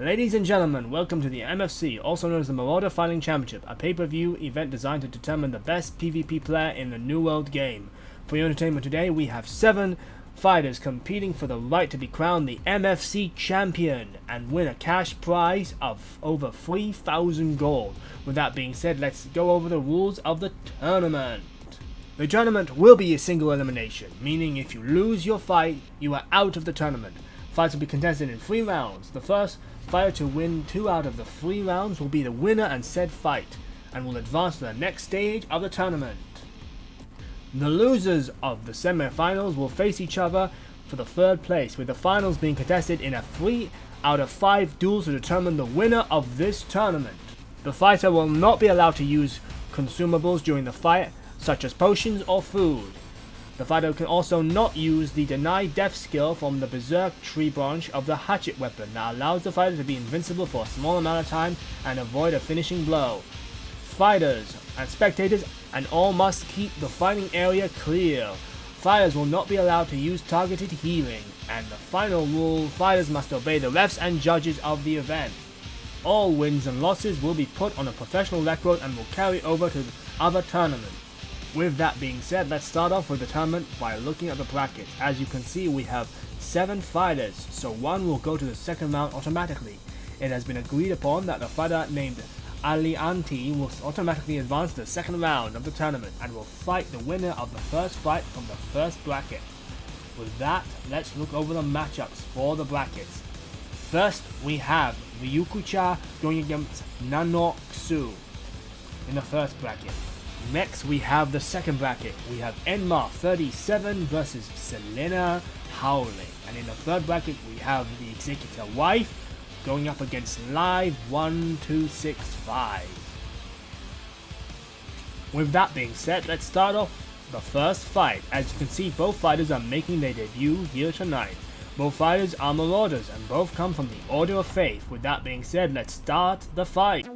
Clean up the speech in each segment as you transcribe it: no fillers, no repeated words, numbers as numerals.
Ladies and gentlemen, welcome to the MFC, also known as the Marauder Fighting Championship, a pay-per-view event designed to determine the best PvP player in the New World game. For your entertainment today, we have 7 fighters competing for the right to be crowned the MFC Champion and win a cash prize of over 3,000 gold. With that being said, let's go over the rules of the tournament. The tournament will be a single elimination, meaning if you lose your fight, you are out of the tournament. Fights will be contested in 3 rounds. The first fighter to win 2 out of the 3 rounds will be the winner and said fight, and will advance to the next stage of the tournament. The losers of the semi-finals will face each other for the 3rd place, with the finals being contested in a 3 out of 5 duels to determine the winner of this tournament. The fighter will not be allowed to use consumables during the fight, such as potions or food. The fighter can also not use the deny death skill from the berserk tree branch of the hatchet weapon that allows the fighter to be invincible for a small amount of time and avoid a finishing blow. Fighters and spectators and all must keep the fighting area clear. Fighters will not be allowed to use targeted healing, and the final rule, fighters must obey the refs and judges of the event. All wins and losses will be put on a professional record and will carry over to other tournaments. With that being said, let's start off with the tournament by looking at the brackets. As you can see, we have 7 fighters, so 1 will go to the 2nd round automatically. It has been agreed upon that the fighter named Elimination will automatically advance to the 2nd round of the tournament and will fight the winner of the first fight from the 1st bracket. With that, let's look over the matchups for the brackets. First, we have Ryokucha going against Nanoksu in the 1st bracket. Next, we have the 2nd bracket. We have Enma 37 versus Selena Howling. And in the 3rd bracket, we have the Executor Wife going up against Live 1265. With that being said, let's start off the first fight. As you can see, both fighters are making their debut here tonight. Both fighters are Marauders and both come from the Order of Faith. With that being said, let's start the fight.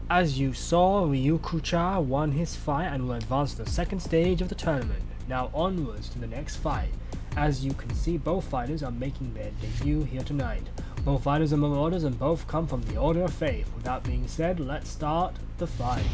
As you saw, Ryokucha won his fight and will advance to the 2nd stage of the tournament. Now onwards to the next fight. As you can see, both fighters are making their debut here tonight. Both fighters are Marauders and both come from the Order of Faith. With that being said, let's start the fight.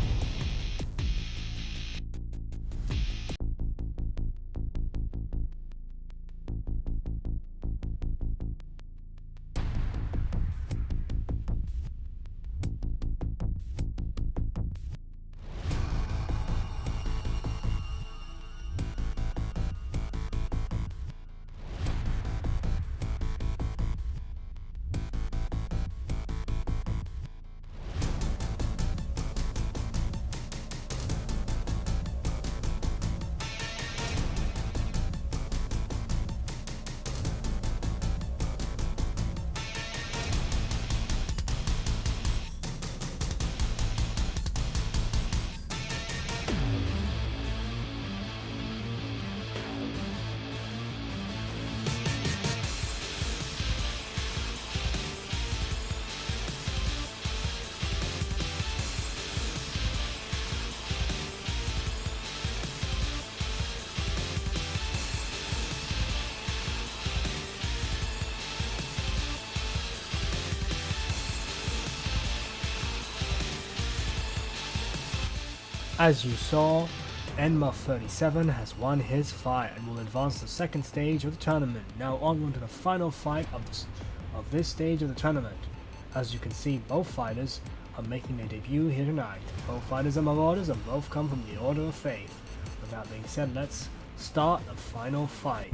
As you saw, NMUF37 has won his fight and will advance to the second stage of the tournament. Now onward to the final fight of this stage of the tournament. As you can see, both fighters are making their debut here tonight. Both fighters are Marauders and both come from the Order of Faith. With that being said, let's start the final fight.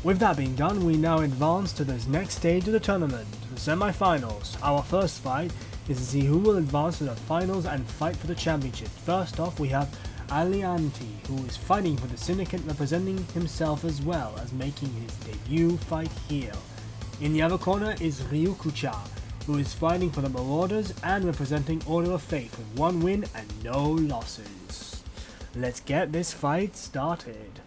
With that being done, we now advance to this next stage of the tournament, the semi-finals. Our first fight is to see who will advance to the finals and fight for the championship. First off, we have Elimination, who is fighting for the Syndicate, representing himself as well as making his debut fight here. In the other corner is Ryokucha, who is fighting for the Marauders and representing Order of Fate with 1 win and no losses. Let's get this fight started.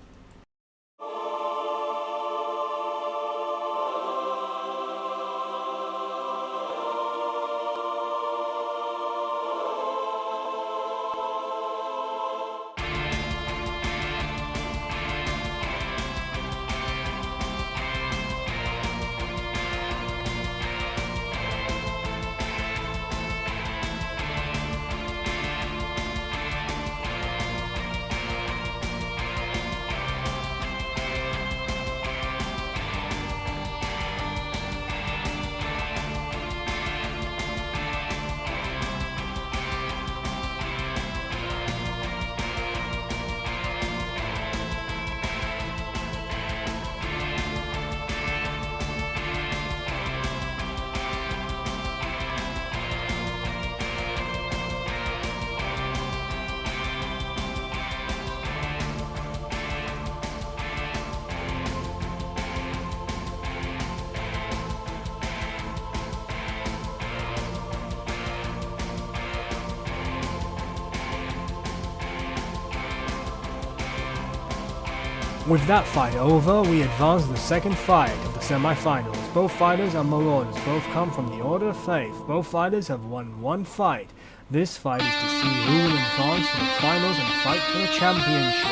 With that fight over, we advance to the second fight of the semi-finals. Both fighters are Marauders, both come from the Order of Faith. Both fighters have won 1 fight. This fight is to see who will advance to the finals and fight for the championship.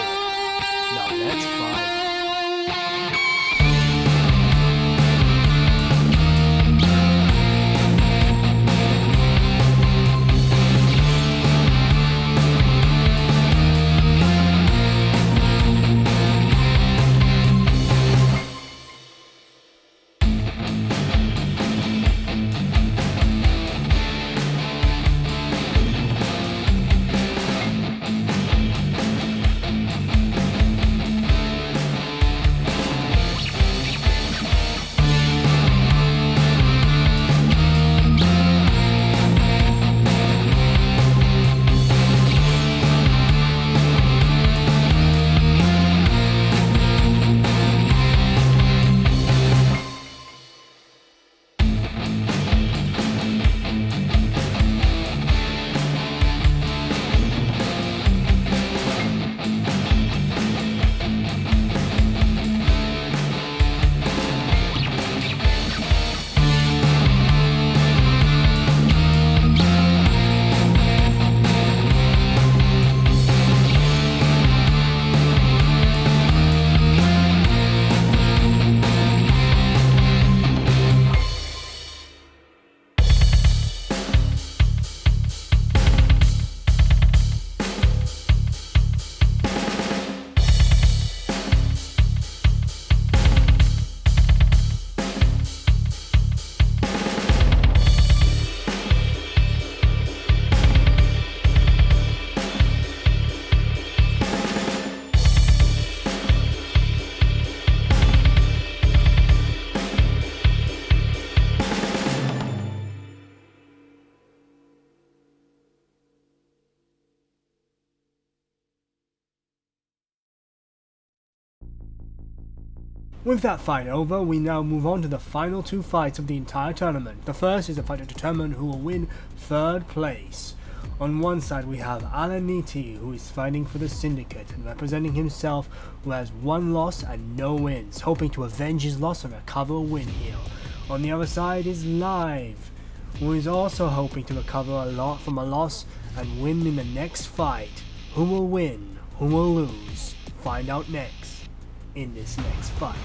Now let's fight. With that fight over, we now move on to the final 2 fights of the entire tournament. The first is a fight to determine who will win 3rd place. On one side we have Alaniti, who is fighting for the Syndicate and representing himself, who has 1 loss and no wins, hoping to avenge his loss and recover a win here. On the other side is Live, who is also hoping to recover a lot from a loss and win in the next fight. Who will win? Who will lose? Find out next in this next fight.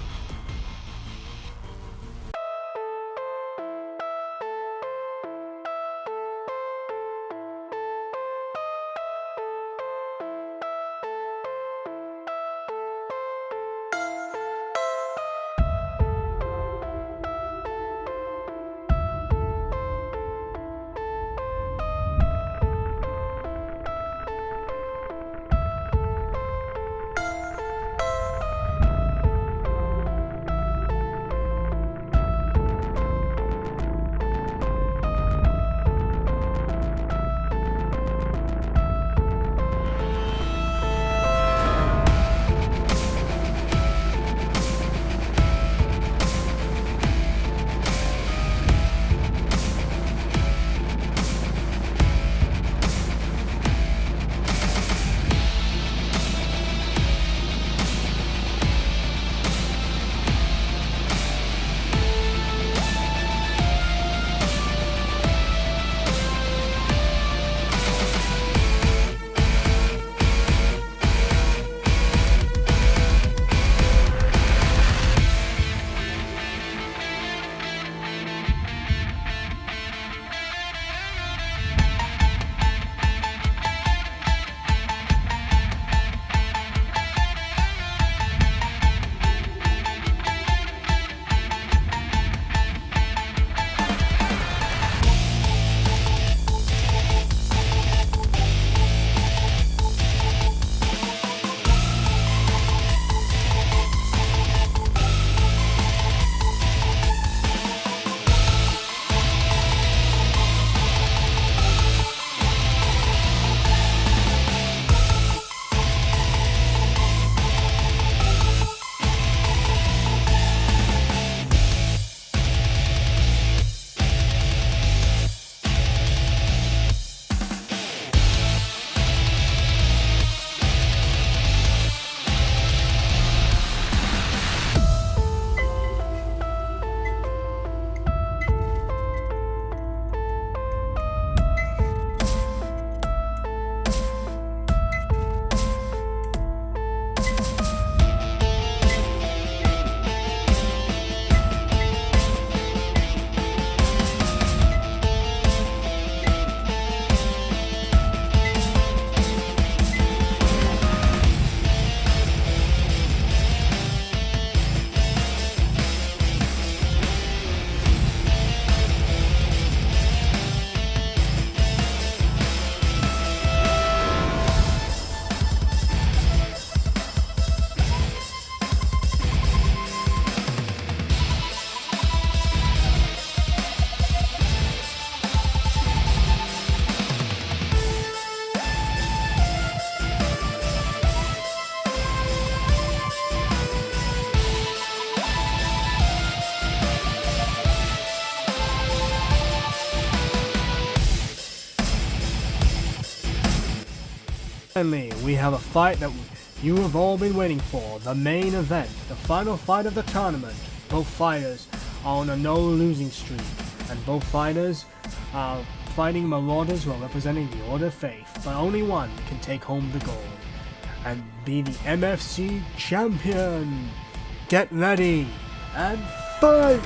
Finally, we have a fight that you have all been waiting for, the main event, the final fight of the tournament. Both fighters are on a no-losing streak, and both fighters are fighting marauders who are representing the Order of Faith, but only one can take home the gold and be the MFC Champion. Get ready and fight!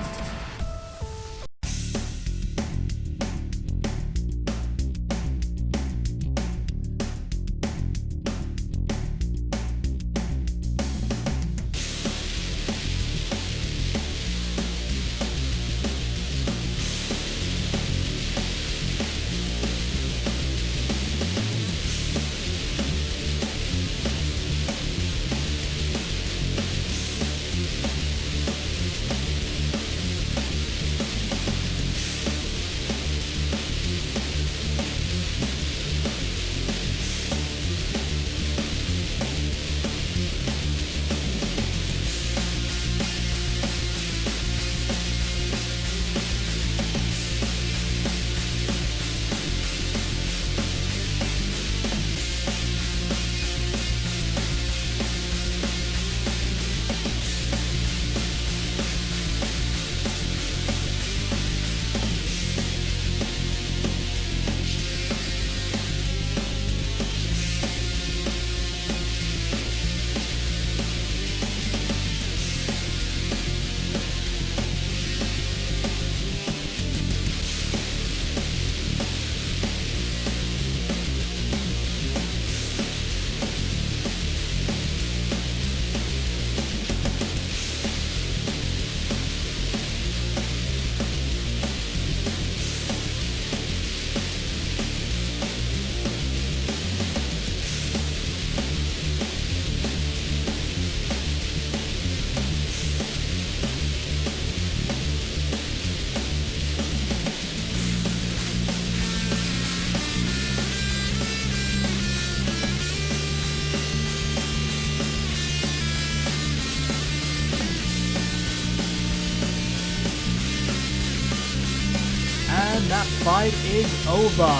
And that fight is over.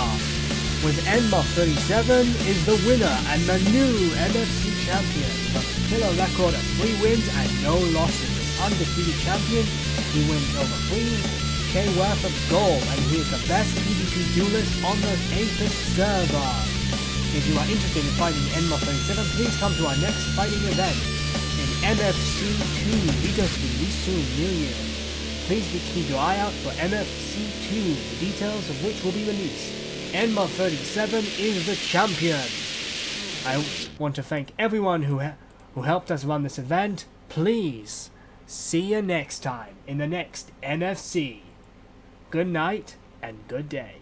With Enma 37 is the winner and the new MFC Champion. With a killer record of 3 wins and no losses. An undefeated champion, he wins over 3k worth of gold, and he is the best PvP duelist on the Apex server. If you are interested in fighting Enma 37, please come to our next fighting event in MFC 2. Details will be released soon near you. Please keep your eye out for MFC 2, the details of which will be released. Enma 37 is the champion. I want to thank everyone who helped us run this event. Please, see you next time in the next MFC. Good night and good day.